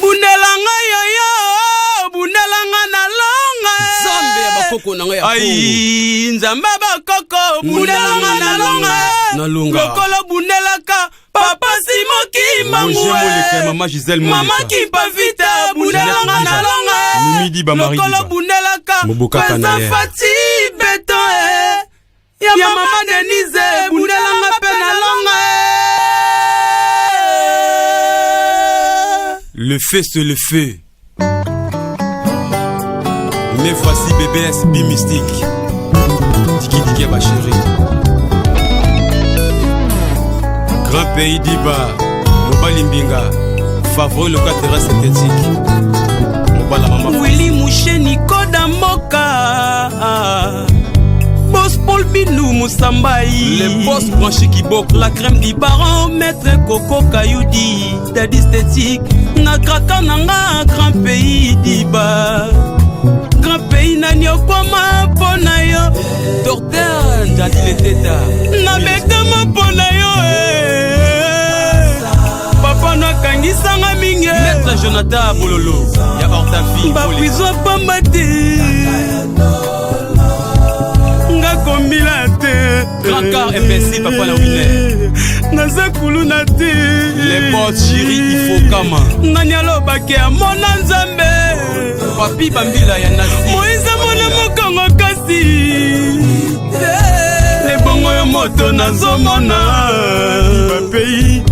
bundelanga yoyo bundelanga na longa Zambe bakoko nanga ya ai nzamba bakoko bundelanga na longa lokolo bundelaka papa Simoki Mangwe Mama Gisèle Moleka Mama Kimpa Vita bundelanga na longa Midi ba Marie lokolo bundelaka Kweza Fati Beton ya Mama Denise bundelanga pe na longa. Le feu c'est le feu. Mais voici BBS Bi-Mystique. Tiki Tiki ma chérie. Grand pays d'Iba Mobali Mbinga favori le terrain synthétique. Mobala maman Willy Moucheni Koda Moka Boss Paul Binou Moussambaï. Les boss branchés qui bokent. La crème du baron Maître Coco Kayoudi Daddy esthétique na kraka nanga grand pays d'Iba. Grand pays na nyokoma pona yo Docteur Jadi le teta na betama pona yo papa na kangisanga mingi Maître Jonathan Bololo ya Hortafi bapizo pamba te nga kombila te Grand car MPC papa na winner naza kuluna te les boss chéri il faut kama nani alobaki amona nzambe papi bambila ya nasi Moïse mona mokongo kasi lebongo yo moto nazomona bapeyi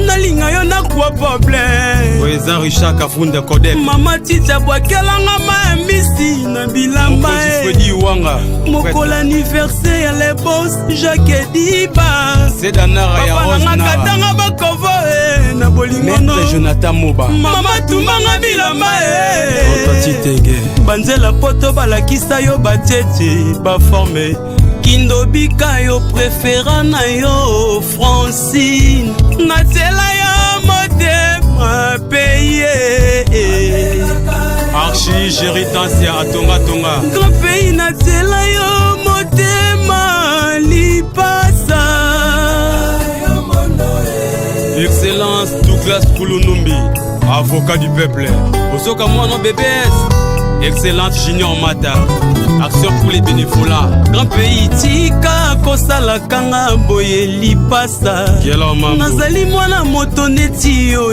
nalinga yo nakwa problème Oeza Richard Kafunda Kodep mama tita bwakelanga mayambisi na bilamba Fredi Wanga mokolo anniversaire ya le boss Jacques Diba Sedanara ya Rose Nara katanga bakovo na bolingono Maître Jonathan Moba mama tumanga bilamba Titenge banzela poto balakisa yo batete baforme kindobika yo préféra na yo Francine natela yo motema paye Archie Géry Tansia Atonga Tonga grand pays natela yo motema lipasa Excellence Douglas Koulunumbi avocat du peuple Osoka Moano BBS Excellente Junior Mata action pour les bénévolats grand pays tika kosala kanga boye lipasa nazali mwana moto neti yo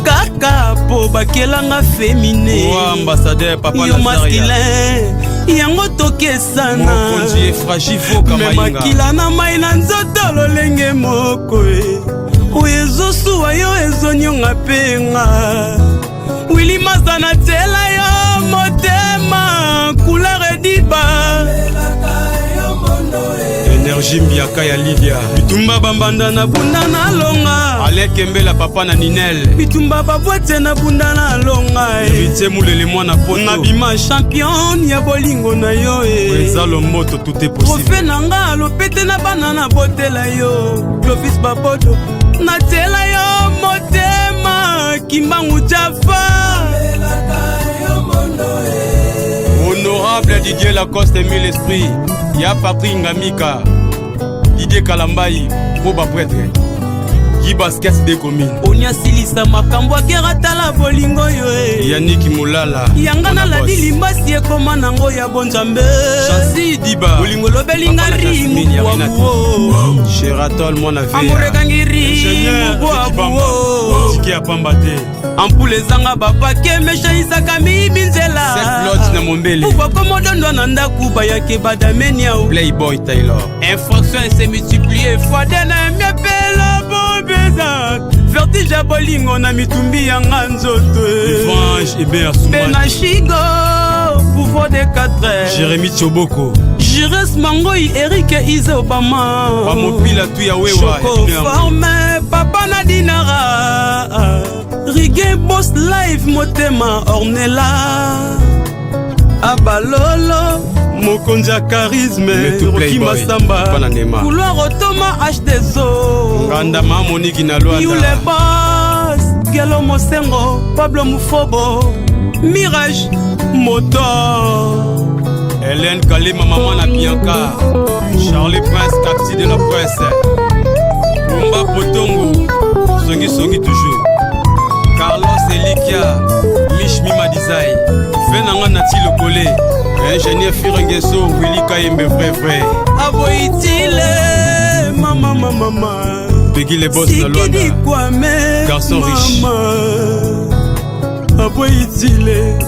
kaka po bakelanga féminin ambassadeur papa yo masculin yango tokesana me makila na mai na nzoto lolenge moko oyo ezosuwa yo ezonyonga penga Willy Maza na tela yo motema couleur ediba énergie mbiaka ya Lydia bitumba bambanda na bunda na longa Alekembela papa na Ninel bitumba babwete na bunda na longa Bitie mulele mwana poto na bima champion ya bolingo na yo eza lo moto tout est possible trophée nanga lopete na bana na botela yo Clovis Babodo na tela yo motema kimbangu jafa honorable Didier Lacoste mille esprit ya Patrick Ngamika Didier Kalambai Boba prêtre Guy Basket des communes Onia silisa makambo akera tala bolingo yo Yannick Moulala yanga na la dilimbasi ekoma nango ya bonjambe Chansi Diba bolingo lobelinga rimu kwa Sheratol mwana vea Amourekangiri mbuabuo Tiki ya pambate ampule zanga bapake meshaisaka mibinzela Seflot na Mombele Pouva komodondwa na ndaku bayake badameni ya Playboy Taylor infraction s'est multipliée fois dena miapela bobeza vertige bolingo na mitumbi ya nganzoto Evange Ebe Asumani Benashigo pouvoir de 4 Jérémy Tchoboko Jires Mangoi Eric Ize Obama Bamopila tu ya wewa Choco Forme Papa Nadinara Rigue Boss Live Motema Ornella Abalolo Mokonja Charisme Roki Masamba Couloir Otoma H2O Nganda Monique na Luanda Yule Boss Gelo Mosengo Pablo Mufobo Mirage Motor Hélène Kalima maman na Bianca Charlie Prince Capti de la presse Bumba Potongo Songi Songi toujours Carlos Bazai, Venanga Nati le Collet, ingénieur Firengeso, Willy Kayembe, vrai. Aboitile, mama. Peggy les boss de Luanda, garçon riche. Aboitile,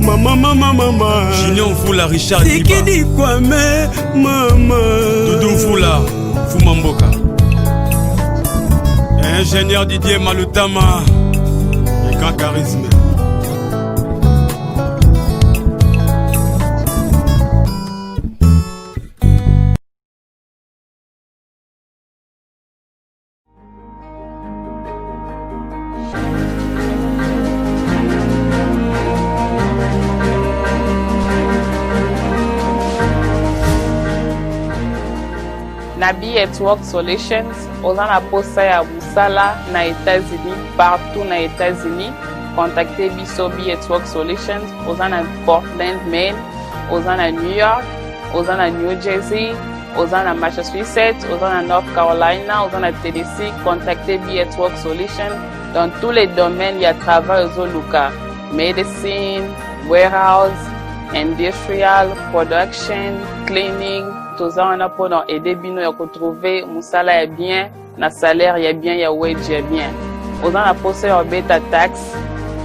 mama. Junior Fula, Richard Diba. Sikidi kwame, mama. Doudou Fula, Fumamboka. Ingénieur Didier Malutama, et grand charisme. Nabi Network Solutions, aux en posa ya Busala na États-Unis, partout na États-Unis. Contactez Bisobi Network Solutions, aux en Portland, Maine, aux en New York, aux en New Jersey, aux en Massachusetts, aux en North Carolina, aux en Tennessee. Contactez B Network Solutions dans tous les domaines. Il y a travail aux Luka, medicine, warehouse, industrial, production, cleaning. Tous on a pour aider bino ya retrouver musala ya bien na salaire ya bien ya wage ya bien. Aux on a posé en bêta tax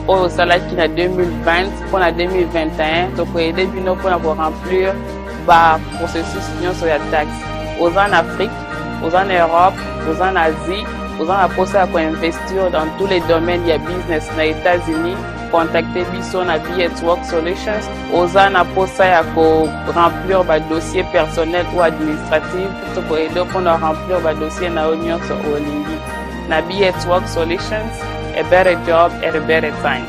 au salaire qui na 2020 pour la 2021 donc pour aider bino pour remplir ba processus union sur la taxe. Aux en Afrique, aux en Europe, aux en Asie, aux on a posé à investir dans tous les domaines ya business na États-Unis. Contactez Biso na B Network Solutions. Oza na posa ya ko remplir ba dossier personnel ou administratif pour aider pour remplir ba dossier na union so olingi. Na B Network Solutions, a better job at a better time.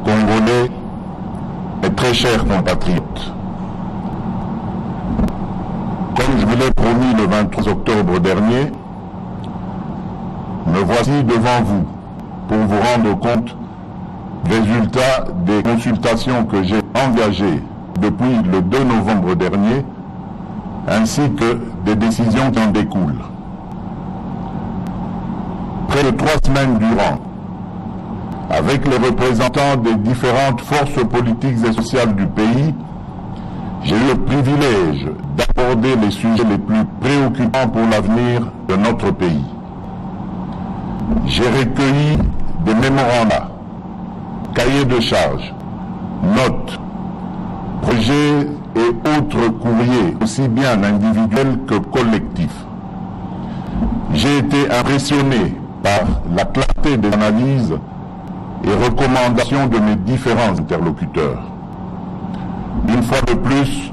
Congolais, mes très chers compatriotes, comme je vous l'ai promis le 23 octobre dernier, me voici devant vous pour vous rendre compte des résultats des consultations que j'ai engagées depuis le 2 novembre dernier, ainsi que des décisions qui en découlent. Près de 3 semaines durant, avec les représentants des différentes forces politiques et sociales du pays, j'ai eu le privilège d'aborder les sujets les plus préoccupants pour l'avenir de notre pays. J'ai recueilli des mémorandums, cahiers de charges, notes, projets et autres courriers, aussi bien individuels que collectifs. J'ai été impressionné par la clarté des analyses et recommandations de mes différents interlocuteurs. Une fois de plus,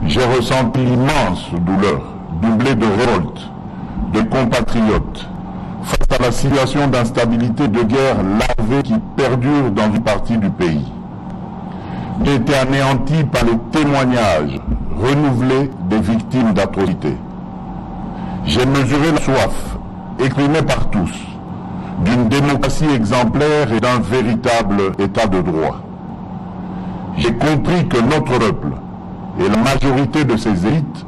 j'ai ressenti l'immense douleur, doublée de révolte, de compatriotes, face à la situation d'instabilité et de guerre larvée qui perdure dans une partie du pays. J'ai été anéanti par les témoignages renouvelés des victimes d'atrocités. J'ai mesuré la soif exprimée par tous, d'une démocratie exemplaire et d'un véritable état de droit. J'ai compris que notre peuple et la majorité de ses élites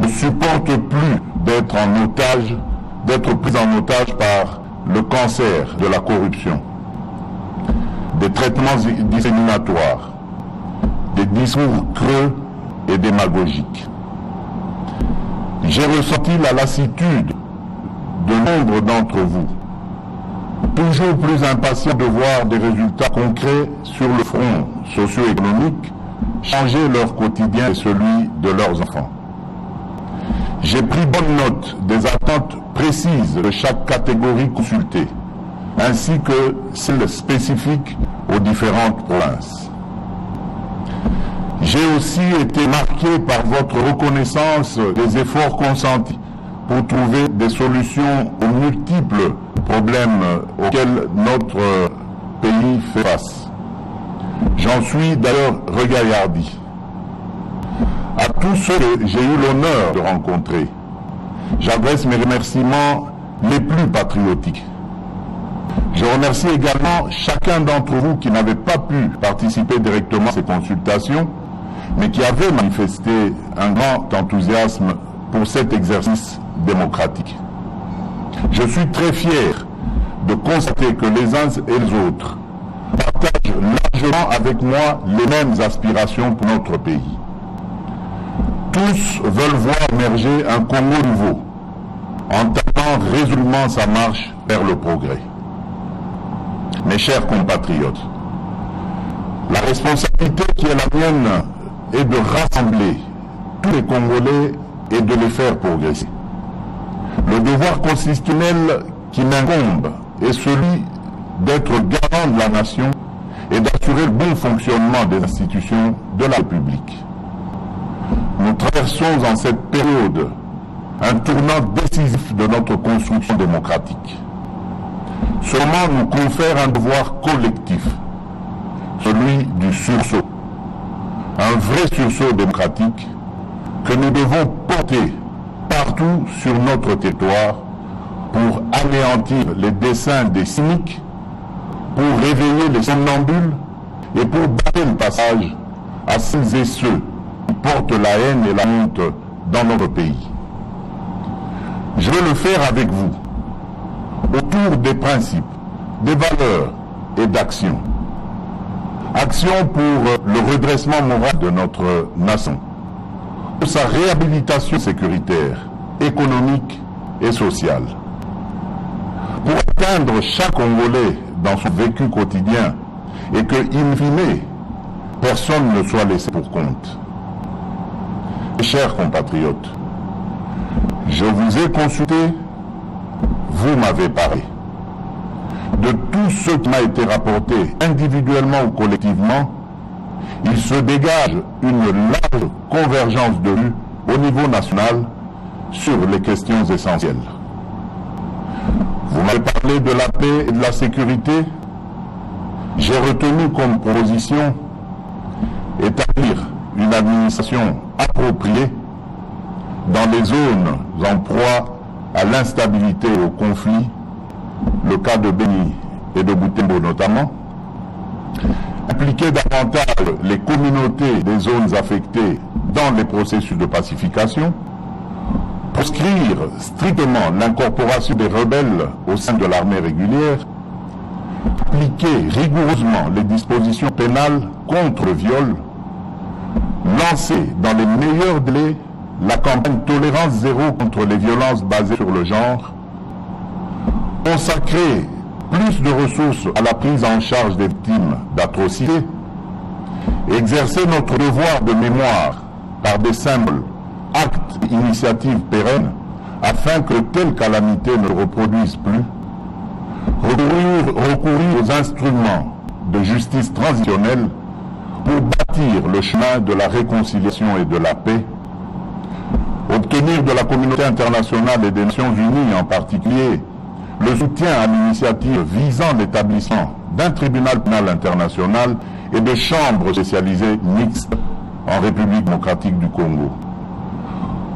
ne supportent plus d'être pris en otage par le cancer de la corruption, des traitements discriminatoires, des discours creux et démagogiques. J'ai ressenti la lassitude de nombre d'entre vous, toujours plus impatients de voir des résultats concrets sur le front socio-économique changer leur quotidien et celui de leurs enfants. J'ai pris bonne note des attentes précises de chaque catégorie consultée, ainsi que celles spécifiques aux différentes provinces. J'ai aussi été marqué par votre reconnaissance des efforts consentis pour trouver des solutions aux multiples problèmes auxquels notre pays fait face. J'en suis d'ailleurs regaillardi. À tous ceux que j'ai eu l'honneur de rencontrer, j'adresse mes remerciements les plus patriotiques. Je remercie également chacun d'entre vous qui n'avait pas pu participer directement à ces consultations, mais qui avait manifesté un grand enthousiasme pour cet exercice démocratique. Je suis très fier de constater que les uns et les autres partagent largement avec moi les mêmes aspirations pour notre pays. Tous veulent voir émerger un Congo nouveau, entamant résolument sa marche vers le progrès. Mes chers compatriotes, la responsabilité qui est la mienne est de rassembler tous les Congolais et de les faire progresser. Le devoir constitutionnel qui m'incombe est celui d'être garant de la nation et d'assurer le bon fonctionnement des institutions de la République. Nous traversons en cette période un tournant décisif de notre construction démocratique. Ce moment nous confère un devoir collectif, celui du sursaut. Un vrai sursaut démocratique que nous devons porter partout sur notre territoire pour anéantir les desseins des cyniques, pour réveiller les somnambules et pour barrer le passage à celles et ceux qui portent la haine et la honte dans notre pays. Je veux le faire avec vous, autour des principes, des valeurs et d'actions. Action pour le redressement moral de notre nation, pour sa réhabilitation sécuritaire, économique et sociale. Pour atteindre chaque Congolais dans son vécu quotidien et que, in fine, personne ne soit laissé pour compte. Mes chers compatriotes, je vous ai consulté, vous m'avez parlé. De tout ce qui m'a été rapporté individuellement ou collectivement, il se dégage une large convergence de vues au niveau national sur les questions essentielles. Vous m'avez parlé de la paix et de la sécurité. J'ai retenu comme proposition établir une administration appropriée dans les zones en proie à l'instabilité et au conflit, le cas de Beni et de Butembo notamment, impliquer davantage les communautés des zones affectées dans les processus de pacification, proscrire strictement l'incorporation des rebelles au sein de l'armée régulière, appliquer rigoureusement les dispositions pénales contre le viol, lancer dans les meilleurs délais la campagne Tolérance Zéro contre les violences basées sur le genre, consacrer plus de ressources à la prise en charge des victimes d'atrocités, exercer notre devoir de mémoire par des symboles, actes et initiatives pérennes afin que telle calamité ne reproduise plus, recourir aux instruments de justice transitionnelle pour bâtir le chemin de la réconciliation et de la paix, obtenir de la communauté internationale et des Nations Unies en particulier le soutien à l'initiative visant l'établissement d'un tribunal pénal international et de chambres spécialisées mixtes en République démocratique du Congo.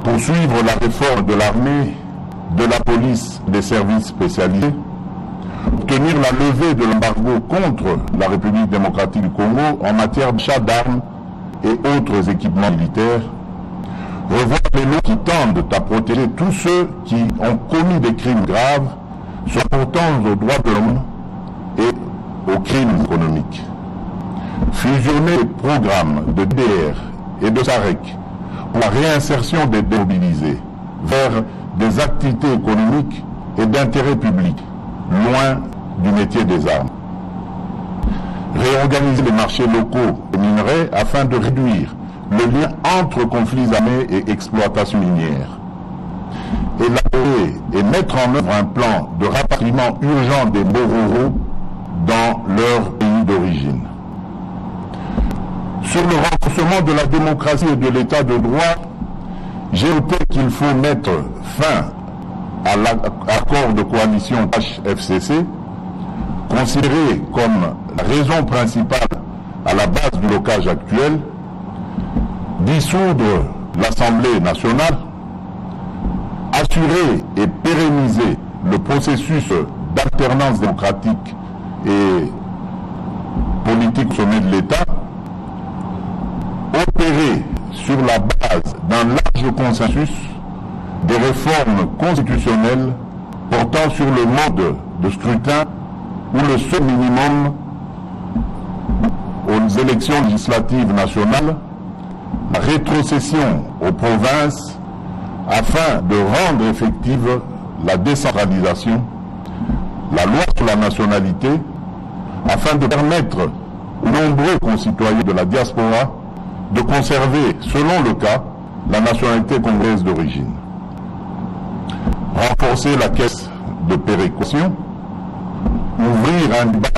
Poursuivre la réforme de l'armée de la police des services spécialisés, obtenir la levée de l'embargo contre la République démocratique du Congo en matière d'achat d'armes et autres équipements militaires, revoir les lois qui tendent à protéger tous ceux qui ont commis des crimes graves, se portant aux droits de l'homme et aux crimes économiques. Fusionner les programmes de DDR et de SAREC pour la réinsertion des démobilisés vers des activités économiques et d'intérêt public, loin du métier des armes. Réorganiser les marchés locaux des minerais afin de réduire le lien entre conflits armés et exploitation minière. Élaborer et mettre en œuvre un plan de rapatriement urgent des Bororo dans leur pays d'origine. Sur le renforcement de la démocratie et de l'état de droit, j'ai noté qu'il faut mettre fin à l'accord de coalition HFCC, considéré comme la raison principale à la base du blocage actuel, dissoudre l'Assemblée nationale, assurer et pérenniser le processus d'alternance démocratique et politique au sommet de l'État, opérer sur la base d'un large consensus des réformes constitutionnelles portant sur le mode de scrutin où le seuil minimum aux élections législatives nationales, la rétrocession aux provinces afin de rendre effective la décentralisation, la loi sur la nationalité, afin de permettre aux nombreux concitoyens de la diaspora de conserver, selon le cas, la nationalité congolaise d'origine. Renforcer la caisse de péréquation, ouvrir un débat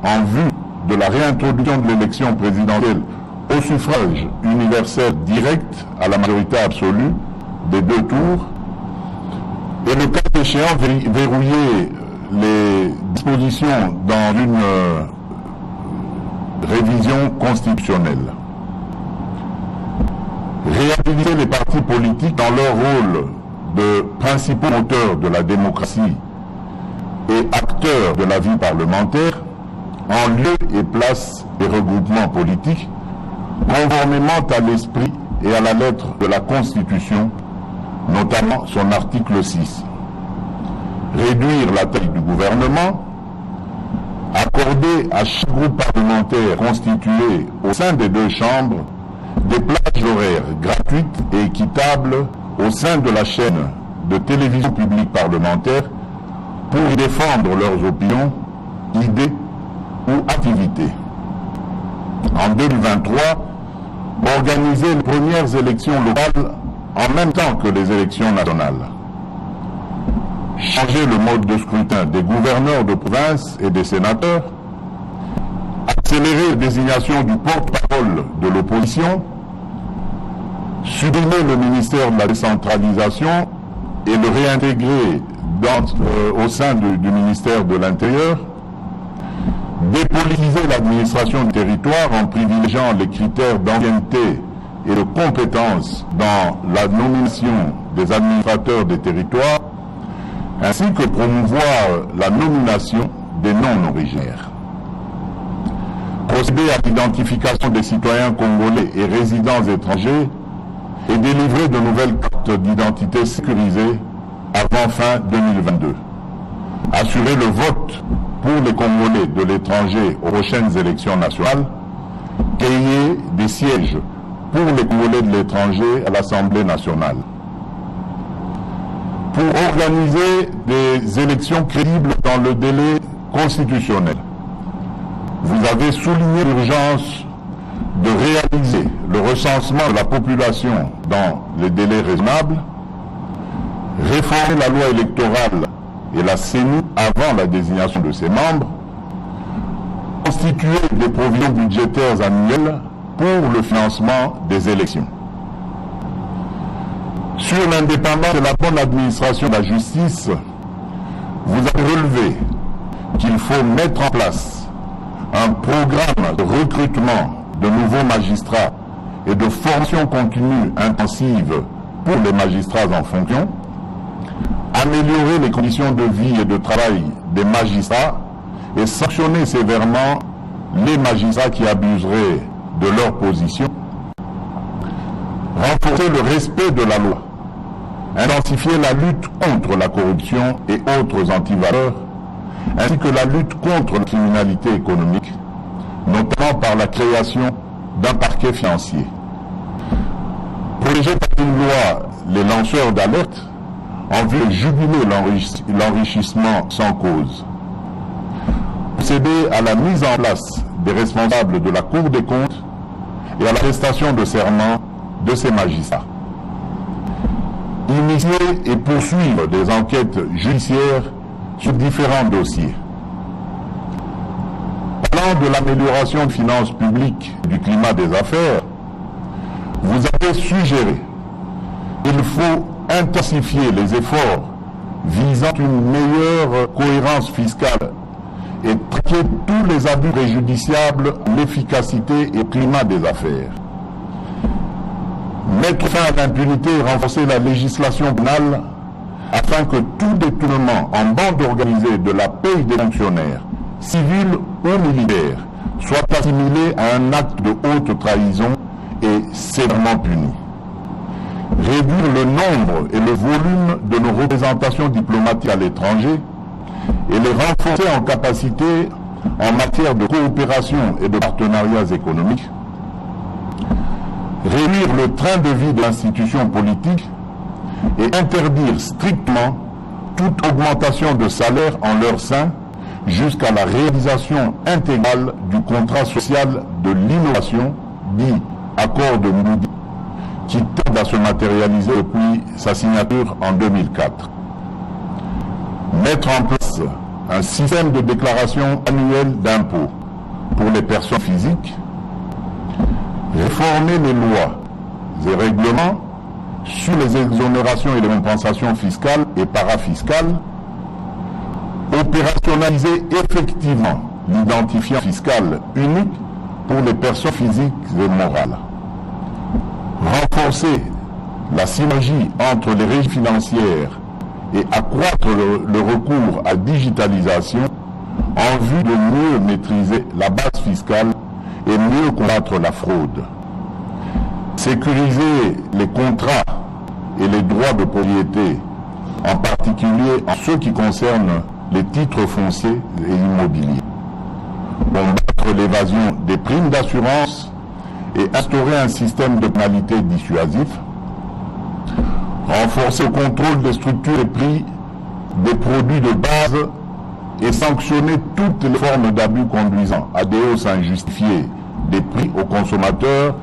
en vue de la réintroduction de l'élection présidentielle au suffrage universel direct à la majorité absolue des 2 tours, et le cas échéant verrouiller les dispositions dans une révision constitutionnelle. Réhabiliter les partis politiques dans leur rôle de principaux moteurs de la démocratie et acteurs de la vie parlementaire, en lieu et place des regroupements politiques, conformément à l'esprit et à la lettre de la Constitution, notamment son article 6. Réduire la taille du gouvernement, accorder à chaque groupe parlementaire constitué au sein des 2 chambres des plages horaires gratuites et équitables au sein de la chaîne de télévision publique parlementaire pour y défendre leurs opinions, idées ou activités. En 2023, organiser les premières élections locales en même temps que les élections nationales. Changer le mode de scrutin des gouverneurs de province et des sénateurs. Accélérer la désignation du porte-parole de l'opposition. Supprimer le ministère de la décentralisation et le réintégrer au sein du ministère de l'Intérieur. Dépolitiser l'administration du territoire en privilégiant les critères d'ancienneté et de compétence dans la nomination des administrateurs des territoires, ainsi que promouvoir la nomination des non-originaires. Procéder à l'identification des citoyens congolais et résidents étrangers et délivrer de nouvelles cartes d'identité sécurisées avant fin 2022. Assurer le vote pour les Congolais de l'étranger aux prochaines élections nationales, créer des sièges pour les Congolais de l'étranger à l'Assemblée nationale. Pour organiser des élections crédibles dans le délai constitutionnel, vous avez souligné l'urgence de réaliser le recensement de la population dans les délais raisonnables, réformer la loi électorale et la CENI avant la désignation de ses membres, constituer des provisions budgétaires annuelles pour le financement des élections. Sur l'indépendance et la bonne administration de la justice, vous avez relevé qu'il faut mettre en place un programme de recrutement de nouveaux magistrats et de formation continue intensive pour les magistrats en fonction, améliorer les conditions de vie et de travail des magistrats et sanctionner sévèrement les magistrats qui abuseraient de leur position, renforcer le respect de la loi, intensifier la lutte contre la corruption et autres antivaleurs, ainsi que la lutte contre la criminalité économique, notamment par la création d'un parquet financier. Protéger par une loi les lanceurs d'alerte en vue de juguler l'enrichissement sans cause. Procéder à la mise en place des responsables de la Cour des comptes et à la prestation de serment de ces magistrats. Initier et poursuivre des enquêtes judiciaires sur différents dossiers. Parlant de l'amélioration des finances publiques et du climat des affaires, vous avez suggéré qu'il faut intensifier les efforts visant une meilleure cohérence fiscale et traquer tous les abus préjudiciables à l'efficacité et au climat des affaires. Mettre fin à l'impunité et renforcer la législation pénale afin que tout détournement en bande organisée de la paye des fonctionnaires, civils ou militaires, soit assimilé à un acte de haute trahison et sévèrement puni. Réduire le nombre et le volume de nos représentations diplomatiques à l'étranger et les renforcer en capacité en matière de coopération et de partenariats économiques. Réduire le train de vie de l'institution politique et interdire strictement toute augmentation de salaire en leur sein jusqu'à la réalisation intégrale du contrat social de l'innovation, dit accord de Moody, qui tarde à se matérialiser depuis sa signature en 2004. Mettre en place un système de déclaration annuelle d'impôts pour les personnes physiques, réformer les lois et règlements sur les exonérations et les compensations fiscales et parafiscales, opérationnaliser effectivement l'identifiant fiscal unique pour les personnes physiques et morales, renforcer la synergie entre les régies financières et accroître le recours à la digitalisation en vue de mieux maîtriser la base fiscale et mieux combattre la fraude. Sécuriser les contrats et les droits de propriété, en particulier en ce qui concerne les titres fonciers et immobiliers. Combattre l'évasion des primes d'assurance et instaurer un système de pénalité dissuasif. Renforcer le contrôle des structures et prix des produits de base et sanctionner toutes les formes d'abus conduisant à des hausses injustifiées des prix aux consommateurs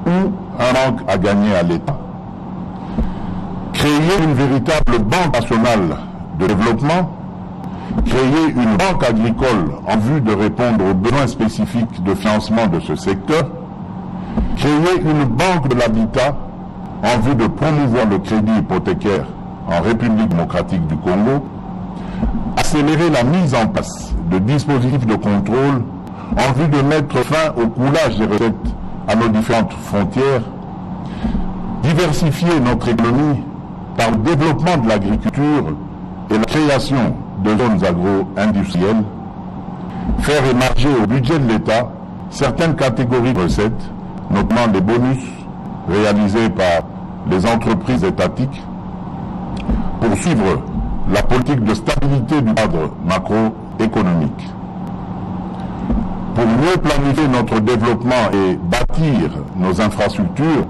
ou un manque à gagner à l'État. Créer une véritable banque nationale de développement, créer une banque agricole en vue de répondre aux besoins spécifiques de financement de ce secteur, créer une banque de l'habitat en vue de promouvoir le crédit hypothécaire en République démocratique du Congo, accélérer la mise en place de dispositifs de contrôle en vue de mettre fin au coulage des recettes à nos différentes frontières, diversifier notre économie par le développement de l'agriculture et la création de zones agro-industrielles, faire émerger au budget de l'État certaines catégories de recettes, notamment les bonus réalisés par les entreprises étatiques, poursuivre la politique de stabilité du cadre macroéconomique. Pour mieux planifier notre développement et bâtir nos infrastructures,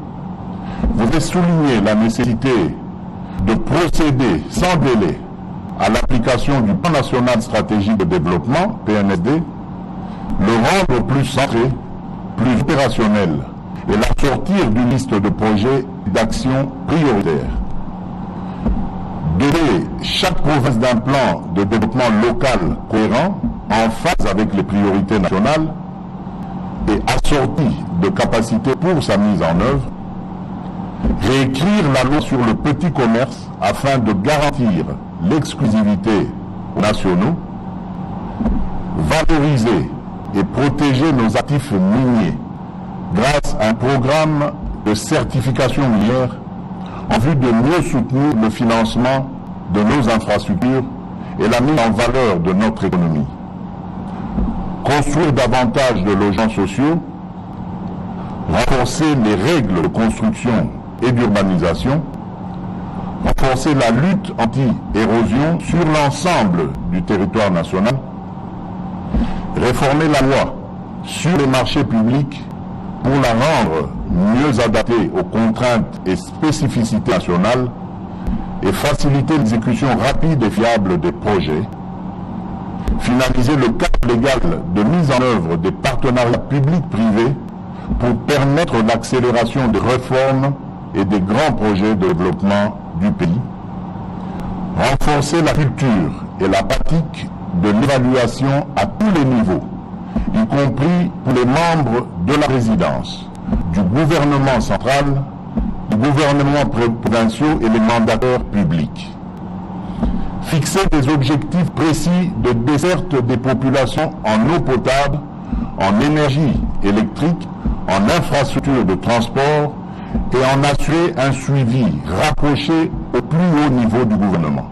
vous avez souligné la nécessité de procéder sans délai à l'application du Plan national stratégique de développement, PNSD, le rendre plus centré, plus opérationnel et la sortir d'une liste de projets d'actions prioritaires. Donner chaque province d'un plan de développement local cohérent en phase avec les priorités nationales et assorti de capacités pour sa mise en œuvre. Réécrire la loi sur le petit commerce afin de garantir l'exclusivité aux nationaux. Valoriser et protéger nos actifs miniers grâce à un programme de certification minière en vue de mieux soutenir le financement de nos infrastructures et la mise en valeur de notre économie. Construire davantage de logements sociaux, renforcer les règles de construction et d'urbanisation, renforcer la lutte anti-érosion sur l'ensemble du territoire national, réformer la loi sur les marchés publics pour la rendre mieux adaptée aux contraintes et spécificités nationales et faciliter l'exécution rapide et fiable des projets, finaliser le cadre légal de mise en œuvre des partenariats publics-privés pour permettre l'accélération des réformes et des grands projets de développement du pays, renforcer la culture et la pratique de l'évaluation à tous les niveaux, y compris pour les membres de la résidence, du gouvernement central, du gouvernement provinciaux et les mandataires publics. Fixer des objectifs précis de desserte des populations en eau potable, en énergie électrique, en infrastructures de transport et en assurer un suivi rapproché au plus haut niveau du gouvernement.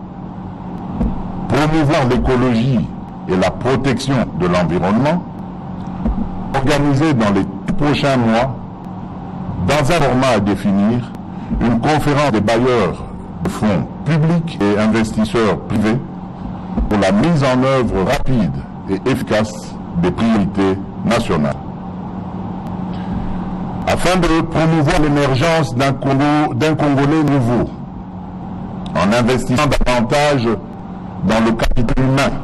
Promouvoir l'écologie et la protection de l'environnement, organiser dans les prochains mois, dans un format à définir, une conférence des bailleurs de fonds publics et investisseurs privés pour la mise en œuvre rapide et efficace des priorités nationales. Afin de promouvoir l'émergence d'un Congolais nouveau, en investissant davantage dans le capital humain,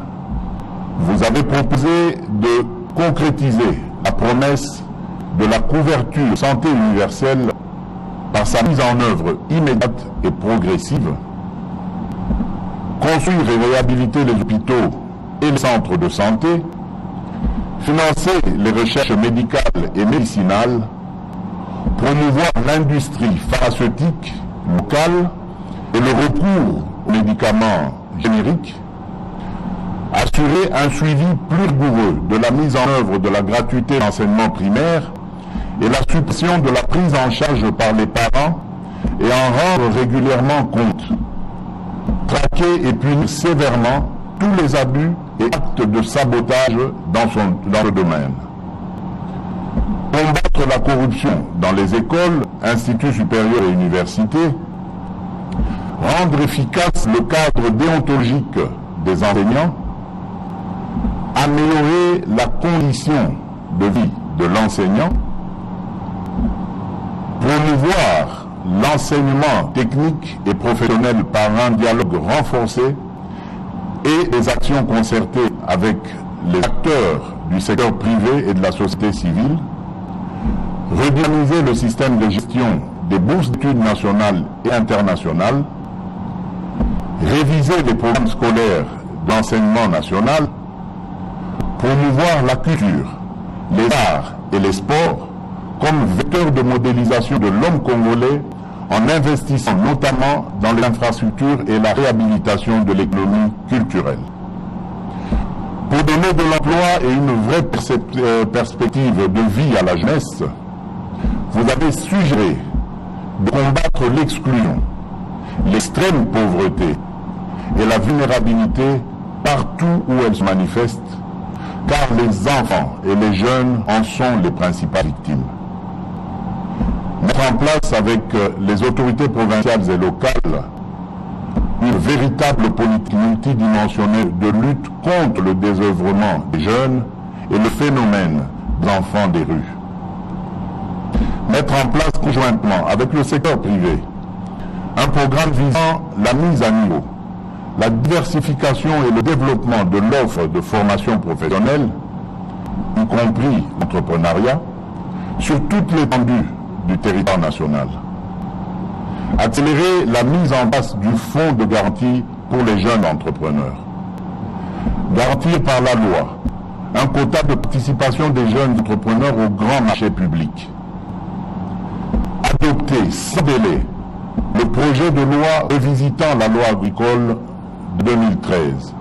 vous avez proposé de concrétiser la promesse de la couverture santé universelle par sa mise en œuvre immédiate et progressive, construire et réhabiliter les hôpitaux et les centres de santé, financer les recherches médicales et médicinales, promouvoir l'industrie pharmaceutique locale et le recours aux médicaments génériques, assurer un suivi plus rigoureux de la mise en œuvre de la gratuité de l'enseignement primaire et la suppression de la prise en charge par les parents et en rendre régulièrement compte, traquer et punir sévèrement tous les abus et actes de sabotage dans le domaine. Combattre la corruption dans les écoles, instituts supérieurs et universités, rendre efficace le cadre déontologique des enseignants, améliorer la condition de vie de l'enseignant, promouvoir l'enseignement technique et professionnel par un dialogue renforcé et des actions concertées avec les acteurs du secteur privé et de la société civile, redynamiser le système de gestion des bourses d'études nationales et internationales, réviser les programmes scolaires d'enseignement national, promouvoir la culture, les arts et les sports comme vecteur de modélisation de l'homme congolais en investissant notamment dans les infrastructures et la réhabilitation de l'économie culturelle. Pour donner de l'emploi et une vraie perspective de vie à la jeunesse, vous avez suggéré de combattre l'exclusion, l'extrême pauvreté et la vulnérabilité partout où elles se manifestent, car les enfants et les jeunes en sont les principales victimes. Mettre en place avec les autorités provinciales et locales une véritable politique multidimensionnelle de lutte contre le désœuvrement des jeunes et le phénomène des enfants des rues. Mettre en place conjointement avec le secteur privé un programme visant la mise à niveau, la diversification et le développement de l'offre de formation professionnelle, y compris l'entrepreneuriat, sur toute l'étendue du territoire national. Accélérer la mise en place du fonds de garantie pour les jeunes entrepreneurs. Garantir par la loi un quota de participation des jeunes entrepreneurs au grand marché public. Adopter sans délai le projet de loi revisitant la loi agricole de 2013.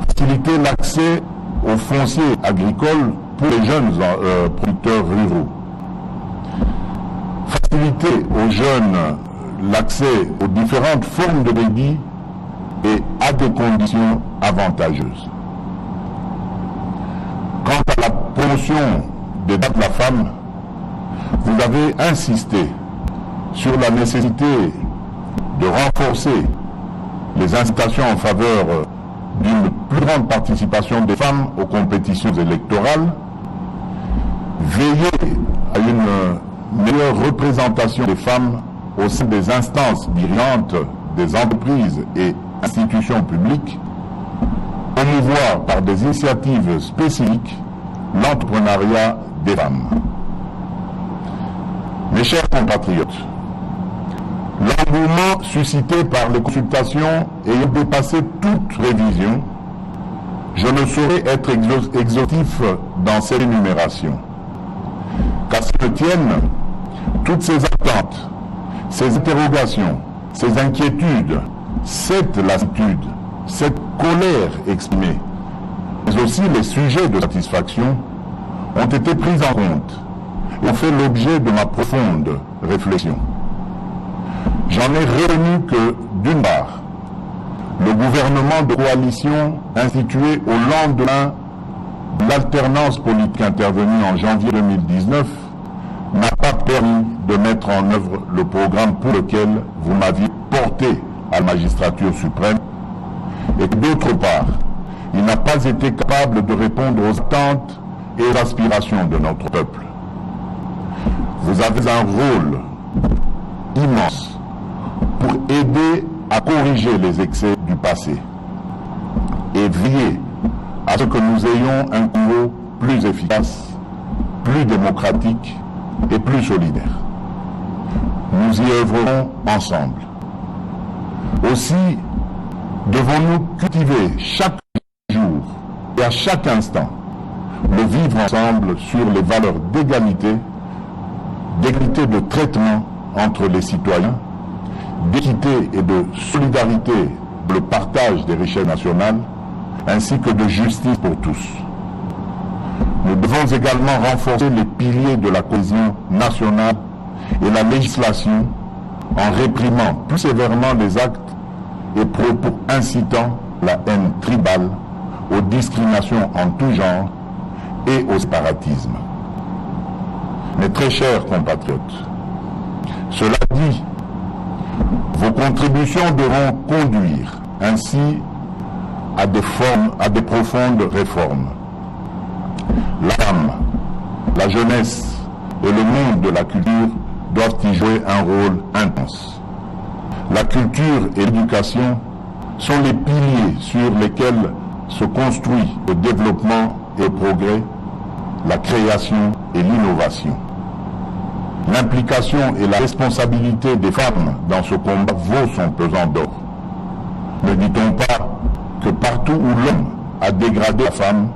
Faciliter l'accès au foncier agricole pour les jeunes producteurs ruraux. Faciliter aux jeunes l'accès aux différentes formes de crédit et à des conditions avantageuses. Quant à la promotion des droits de la femme, vous avez insisté sur la nécessité de renforcer les incitations en faveur d'une plus grande participation des femmes aux compétitions électorales, veiller à une meilleure représentation des femmes au sein des instances dirigeantes des entreprises et institutions publiques, promouvoir par des initiatives spécifiques l'entrepreneuriat des femmes. Mes chers compatriotes, l'engouement suscité par les consultations ayant dépassé toute révision, je ne saurais être exhaustif dans cette énumération. Qu'à ce que tiennent toutes ces attentes, ces interrogations, ces inquiétudes, cette lassitude, cette colère exprimée, mais aussi les sujets de satisfaction ont été pris en compte et ont fait l'objet de ma profonde réflexion. J'en ai retenu que, d'une part, le gouvernement de coalition institué au lendemain de l'alternance politique intervenue en janvier 2019 n'a pas permis de mettre en œuvre le programme pour lequel vous m'aviez porté à la magistrature suprême, et que d'autre part, il n'a pas été capable de répondre aux attentes et aux aspirations de notre peuple. Vous avez un rôle immense pour aider à corriger les excès du passé et veiller à ce que nous ayons un Congo plus efficace, plus démocratique et plus solidaire. Nous y œuvrerons ensemble. Aussi, devons-nous cultiver chaque jour et à chaque instant le vivre ensemble sur les valeurs d'égalité de traitement entre les citoyens, d'équité et de solidarité pour le partage des richesses nationales, ainsi que de justice pour tous. Nous devons également renforcer les piliers de la cohésion nationale et la législation en réprimant plus sévèrement les actes et propos incitant la haine tribale, aux discriminations en tout genre et au séparatisme. Mes très chers compatriotes, cela dit, vos contributions devront conduire ainsi à des profondes réformes. La femme, la jeunesse et le monde de la culture doivent y jouer un rôle intense. La culture et l'éducation sont les piliers sur lesquels se construit le développement et le progrès, la création et l'innovation. L'implication et la responsabilité des femmes dans ce combat vaut son pesant d'or. Ne dit-on pas que partout où l'homme a dégradé la femme,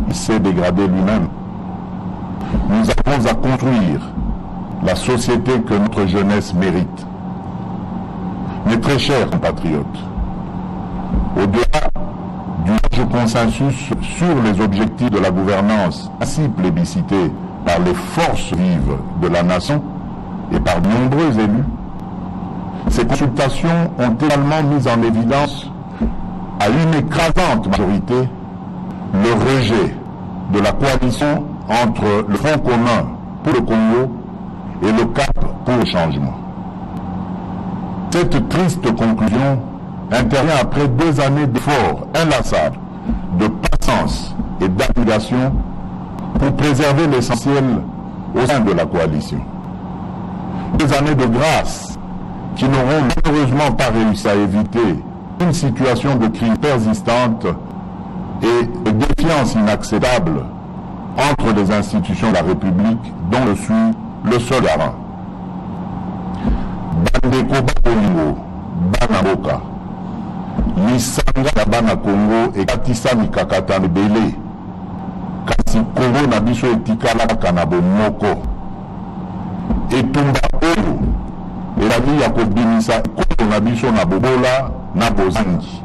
il s'est dégradé lui-même? Nous avons à construire la société que notre jeunesse mérite. Mes très chers compatriotes, au-delà du large consensus sur les objectifs de la gouvernance ainsi plébiscités par les forces vives de la nation et par de nombreux élus, ces consultations ont également mis en évidence à une écrasante majorité le rejet de la coalition entre le Front commun pour le Congo et le Cap pour le changement. Cette triste conclusion intervient après 2 années d'efforts inlassables, de patience et d'abnégation pour préserver l'essentiel au sein de la coalition. 2 années de grâce qui n'auront malheureusement pas réussi à éviter une situation de crise persistante et de défiance inacceptable entre les institutions de la République dont je suis le seul garant. Bandeko Bakolingo, Banaboka, Lisanga na Bana Congo ekatisa mikakata ebele, kasi Congo na biso etikala kana bomoko. Etumba oyo elali ya kobimisa ekolo na biso na bobola na bozangi.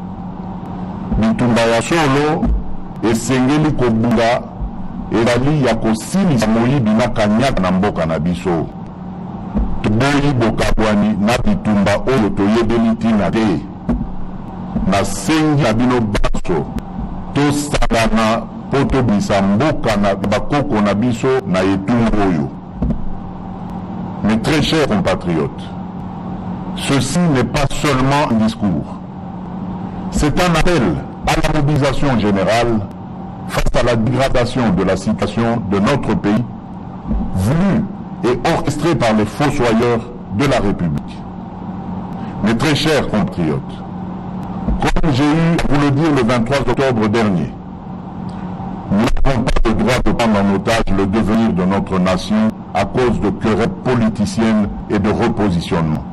Bitumba ya solo esengeli kobunga elali ya kosilisa moyibi na kanyaka na mboka na biso. Tuboyi bokabwani na bitumba oyo toyebeli ntina te. nasengi na bino baso tosangana po tobimisa mboka na bakoko na biso na etumbu oyo. Mes très chers compatriotes, ceci n'est pas seulement un discours. C'est un appel à la mobilisation générale face à la dégradation de la situation de notre pays, voulue et orchestrée par les fossoyeurs de la République. Mes très chers compatriotes, comme j'ai eu à vous le dire le 23 octobre dernier, nous n'avons pas le droit de prendre en otage le devenir de notre nation à cause de querelles politiciennes et de repositionnement.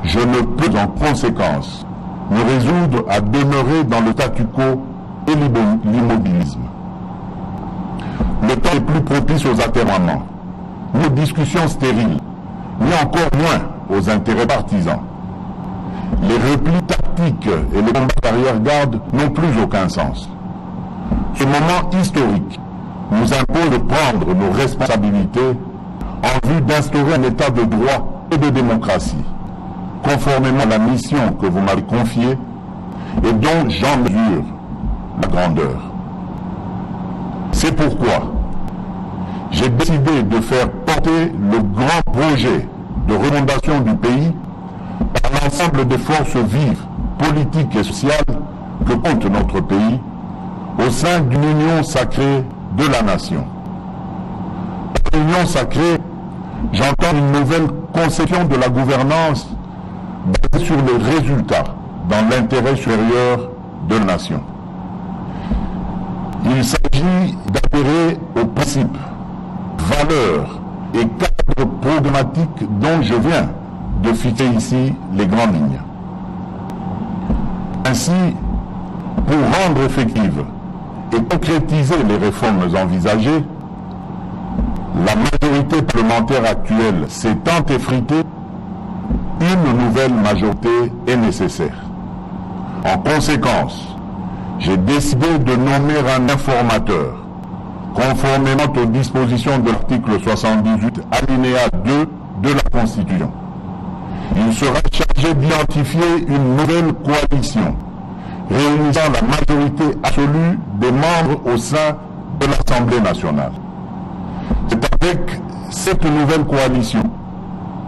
Je ne peux en conséquence me résoudre à demeurer dans le statu quo et l'immobilisme. Le temps est plus propice aux atermoiements, ni aux discussions stériles, ni encore moins aux intérêts partisans. Les replis tactiques et les combats d'arrière-garde n'ont plus aucun sens. Ce moment historique nous impose de prendre nos responsabilités en vue d'instaurer un état de droit et de démocratie, conformément à la mission que vous m'avez confiée et dont j'en mesure la grandeur. C'est pourquoi j'ai décidé de faire porter le grand projet de refondation du pays par l'ensemble des forces vives, politiques et sociales que compte notre pays au sein d'une union sacrée de la nation. Par union sacrée, j'entends une nouvelle conception de la gouvernance basée sur les résultats dans l'intérêt supérieur de la nation. Il s'agit d'adhérer aux principes, valeurs et cadres programmatiques dont je viens de fixer ici les grandes lignes. Ainsi, pour rendre effective et concrétiser les réformes envisagées, la majorité parlementaire actuelle s'étant effritée, une nouvelle majorité est nécessaire. En conséquence, j'ai décidé de nommer un informateur, conformément aux dispositions de l'article 78, alinéa 2 de la Constitution. Il sera chargé d'identifier une nouvelle coalition, réunissant la majorité absolue des membres au sein de l'Assemblée nationale. C'est avec cette nouvelle coalition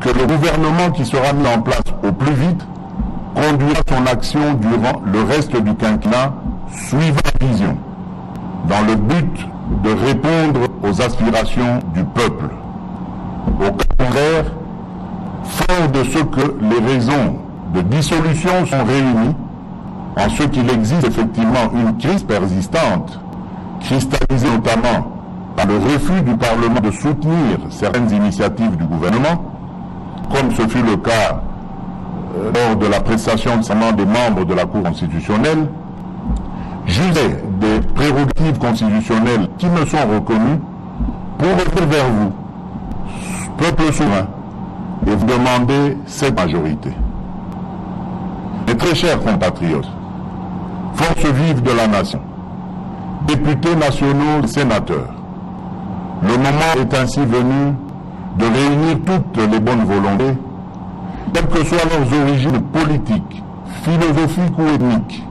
que le gouvernement qui sera mis en place au plus vite conduira son action durant le reste du quinquennat suivant la vision, dans le but de répondre aux aspirations du peuple. Au contraire, fort de ce que les raisons de dissolution sont réunies, en ce qu'il existe effectivement une crise persistante, cristallisée notamment par le refus du Parlement de soutenir certaines initiatives du gouvernement, comme ce fut le cas lors de la prestation de serment des membres de la Cour constitutionnelle, juger des prérogatives constitutionnelles qui me sont reconnues pour revenir vers vous, peuple souverain, et vous demander cette majorité. Mes très chers compatriotes, forces vives de la nation, députés nationaux et sénateurs, le moment est ainsi venu de réunir toutes les bonnes volontés, quelles que soient leurs origines politiques, philosophiques ou ethniques,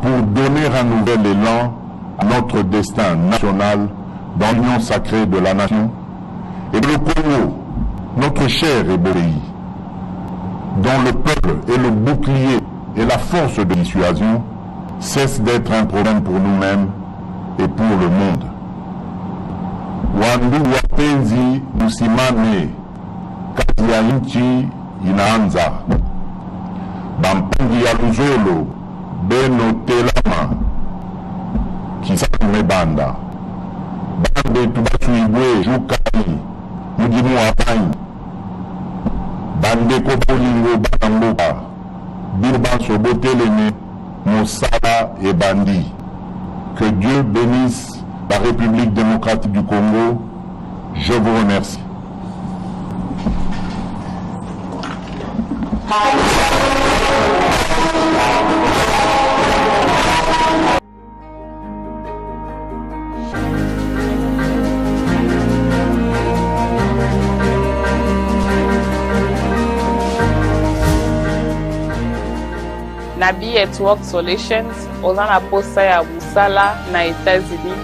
pour donner un nouvel élan à notre destin national dans l'union sacrée de la nation et le Congo, notre cher et beau pays, dont le peuple est le bouclier et la force de dissuasion, cesse d'être un problème pour nous-mêmes et pour le monde. Wandu wapenzi musimame, kazi ya nchi inaanza. Bampungi ya Luzolo, Beno Telama, Kisakume Banda, Bande Tubasuigwe, Jukani, Mudimu Apanyi, Bande Kopolingo Banamboka, Bilban Sobotelene, Moussala et Bandi. Que Dieu bénisse la République démocratique du Congo. Je vous remercie. na B Network Solutions oza na posa ya mosala na États-Unis